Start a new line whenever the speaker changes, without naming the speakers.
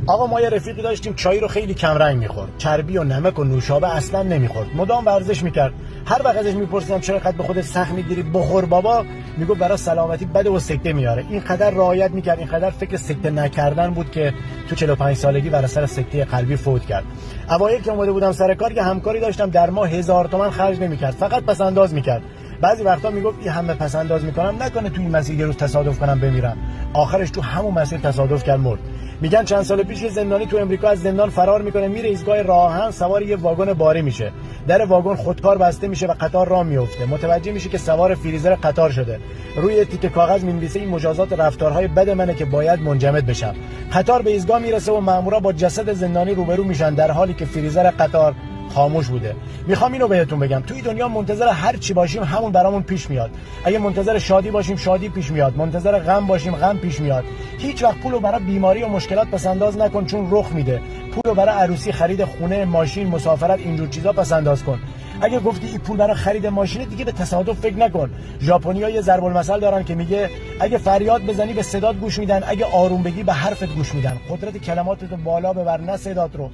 آقا ما یه رفیقی داشتیم چای رو خیلی کم رنگ می‌خورد، چربی و نمک و نوشابه اصلا نمی‌خورد، مدام ورزش می‌کرد. هر وقت ازش می‌پرسیدم چرا اینقدر به خودت سخت می‌گیری، بخور بابا، میگفت برای سلامتی بده و سکته میاره. اینقدر رعایت می‌کرد، اینقدر فکر سکته نکردن بود که تو 45 سالگی بر اثر سکته قلبی فوت کرد. اوایل که اومده بودم سر کار، که همکاری داشتم در ماه 1000 تومان خرج نمی‌کرد، فقط پس انداز می‌کرد. بعضی وقتا میگفت این همه پس انداز می‌کنم نکنه تو این مسیر یه روز تصادف کنم بمیرم. آخرش تو همون مسیر تصادف کرد، مرد. میگن چند سال پیش یه زندانی تو امریکا از زندان فرار میکنه، میره ایستگاه راه آهن، سوار یه واگن باری میشه، در واگن خودکار بسته میشه و قطار راه میفته. متوجه میشه که سوار فریزر قطار شده. روی تیکه کاغذ مینویسه این مجازات رفتارهای بد منه که باید منجمد بشم. قطار به ایستگاه میرسه و مامورا با جسد زندانی روبرو میشن، در حالی که فریزر قطار خاموش بوده. میخوام اینو بهتون بگم، توی دنیا منتظر هر چی باشیم همون برامون پیش میاد. اگه منتظر شادی باشیم شادی پیش میاد، منتظر غم باشیم غم پیش میاد. هیچ وقت پولو برای بیماری و مشکلات پس انداز نکن، چون رخ میده. پولو برای عروسی، خرید خونه، ماشین، مسافرت، اینجور چیزا پس انداز کن. اگه گفتی این پول برای خرید ماشین، دیگه به تصادف فکر نکن. ژاپنی‌ها یه ضرب المثل دارن که میگه اگه فریاد بزنی به صدات گوش میدن، اگه آروم بگی به حرفت گوش میدن. قدرت کلماتتو بالا ببر، نه صدات رو.